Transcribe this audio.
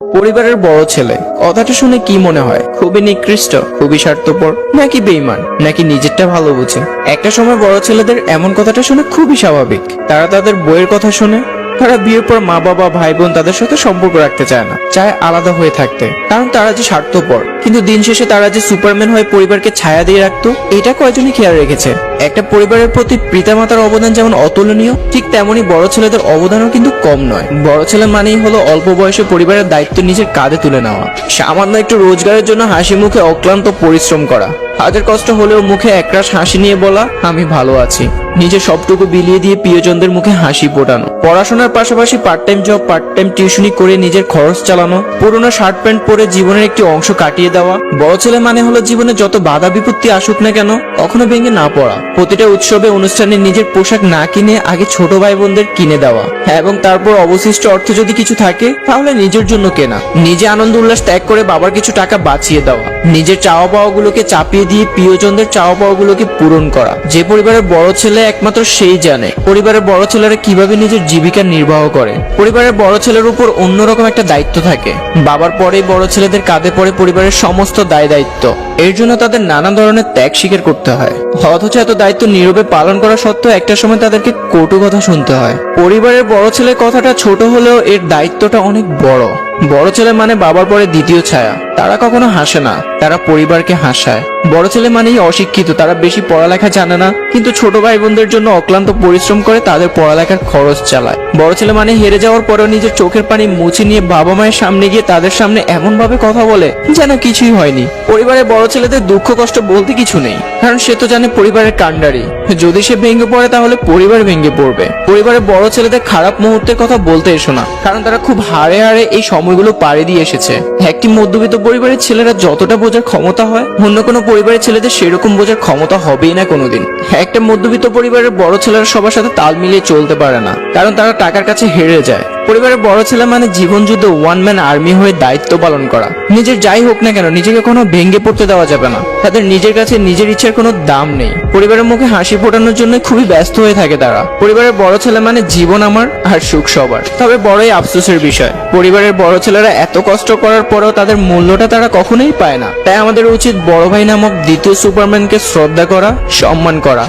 পরিবারের বড় ছেলে কথাটা শুনে কি মনে হয়? খুবই নিকৃষ্ট, খুবই স্বার্থপর, নাকি বেঈমান, নাকি নিজেরটা ভালো বুঝে? একটা সময় বড় ছেলেদের এমন কথাটা শুনে খুবই স্বাভাবিক। তারা তাদের বইয়ের কথা শুনে। তারা বিয়ের পর মা বাবা ভাই বোন তাদের সাথে সম্পর্ক রাখতে চায় না, চায় আলাদা হয়ে থাকতে, কারণ তারা যে স্বার্থপর। কিন্তু দিন শেষে তারা যে সুপারম্যান হয়ে পরিবারকে ছায়া দিয়ে রাখতো, এটা কয়জনই খেয়াল রেখেছে? একটা পরিবারের প্রতি পিতামাতার অবদান যেমন অতুলনীয়, ঠিক তেমনি বড় ছেলেদের অবদানও কিন্তু কম নয়। বড় ছেলে মানেই হলো অল্প বয়সে পরিবারের দায়িত্ব নিজের কাঁধে তুলে নেওয়া, সামান্য একটু রোজগারের জন্য হাসি মুখে অক্লান্ত পরিশ্রম করা, হাজার কষ্ট হলেও মুখে একরাশ হাসি নিয়ে বলা আমি ভালো আছি, নিজের সবটুকু বিলিয়ে দিয়ে প্রিয়জনদের মুখে হাসি ফোটানো, পড়াশোনার পাশাপাশি part time job, part time টিউশনি করে নিজের খরচ চালানো, পুরোনো শার্ট প্যান্ট পরে জীবনের একটি অংশ কাটিয়ে দেওয়া। বড় ছেলে মানে হলো জীবনে যত বাধা বিপত্তি আসুক না কেন কখনো ভেঙে না পড়া, প্রতিটা উৎসবে অনুষ্ঠানে নিজের পোশাক না কিনে আগে ছোট ভাই বোনদের কিনে দেওয়া, এবং তারপর অবশিষ্ট অর্থ যদি কিছু থাকে তাহলে নিজের জন্য কেনা, নিজে আনন্দ উল্লাস ত্যাগ করে বাবার কিছু টাকা বাঁচিয়ে দেওয়া, নিজের চাওয়া পাওয়া গুলোকে চাপিয়ে দিয়ে প্রিয়জনদের চাওয়া পাওয়া গুলোকে পূরণ করা। যে পরিবারের বড় ছেলে একমাত্র সেই জানে পরিবারের বড় ছেলেরা কিভাবে নিজের জীবিকা নির্বাহ করে। পরিবারের বড় ছেলের উপর অন্যরকম একটা দায়িত্ব থাকে। বাবার পরেই বড় ছেলেদের কাঁধে পড়ে পরিবারের সমস্ত দায় দায়িত্ব। এর জন্য তাদের নানা ধরনের ত্যাগ স্বীকার করতে হয়। অথচ এত দায়িত্ব নীরবে পালন করা সত্ত্বেও একটা সময় তাদেরকে কটু কথা শুনতে হয়। পরিবারের বড় ছেলের কথাটা ছোট হলেও এর দায়িত্বটা অনেক বড়। বড় ছেলে মানে বাবার পরে দ্বিতীয় ছায়া। তারা কখনো হাসে না, তারা পরিবারকে হাসায়। বড় ছেলে মানেই অশিক্ষিত, তারা বেশি পড়ালেখা জানে না, কিন্তু ছোট ভাই বোনদের জন্য অক্লান্ত পরিশ্রম করে তাদের পড়ালেখার খরচ চালায়। বড় ছেলে মানে হেরে যাওয়ার পরেও নিজের চোখের পানি মুছে নিয়ে বাবা মায়ের সামনে গিয়ে তাদের সামনে এমন ভাবে কথা বলে যেন কিছুই হয়নি। পরিবারের বড় ছেলেদের দুঃখ কষ্ট বলতে কিছু নেই, কারণ সে তো জানে পরিবারের কাণ্ডারি। যদি সে ভেঙে পড়ে তাহলে পরিবার ভেঙে পড়বে। পরিবারের বড় ছেলেদের খারাপ মুহূর্তের কথা বলতে এসো না, কারণ তারা খুব হাড়ে হাড়ে এই সময়গুলো পাড়ি দিয়ে এসেছে। একটি মধ্যবিত্ত পরিবারের ছেলেরা যতটা বোঝার ক্ষমতা হয়, অন্য কোনো পরিবারের ছেলেদের সেরকম বোঝার ক্ষমতা হবেই না কোনোদিন। একটা মধ্যবিত্ত পরিবারের বড় ছেলেরা সবার সাথে তাল মিলিয়ে চলতে পারে না, কারণ তারা টাকার কাছে হেরে যায়। পরিবারের বড় ছেলে মানে জীবন যুদ্ধে ওয়ান ম্যান আর্মি হয়ে দায়িত্ব পালন করা। নিজের যাই হোক না কেন নিজেকে কোনো ভেঙে পড়তে দেওয়া যাবে না। তাদের নিজের কাছে নিজের ইচ্ছার কোনো দাম নেই। পরিবারের মুখে হাসি ফোটানোর জন্য খুবই ব্যস্ত হয়ে থাকে তারা। পরিবারের বড় ছেলে মানে জীবন আমার আর সুখ সবার। তবে বড়ই আফসোসের বিষয়, পরিবারের বড় ছেলেরা এত কষ্ট করার পরেও তাদের মূল্যটা তারা কখনোই পায় না। তাই আমাদের উচিত বড় ভাই নামক দ্বিতীয় সুপারম্যানকে শ্রদ্ধা করা, সম্মান করা।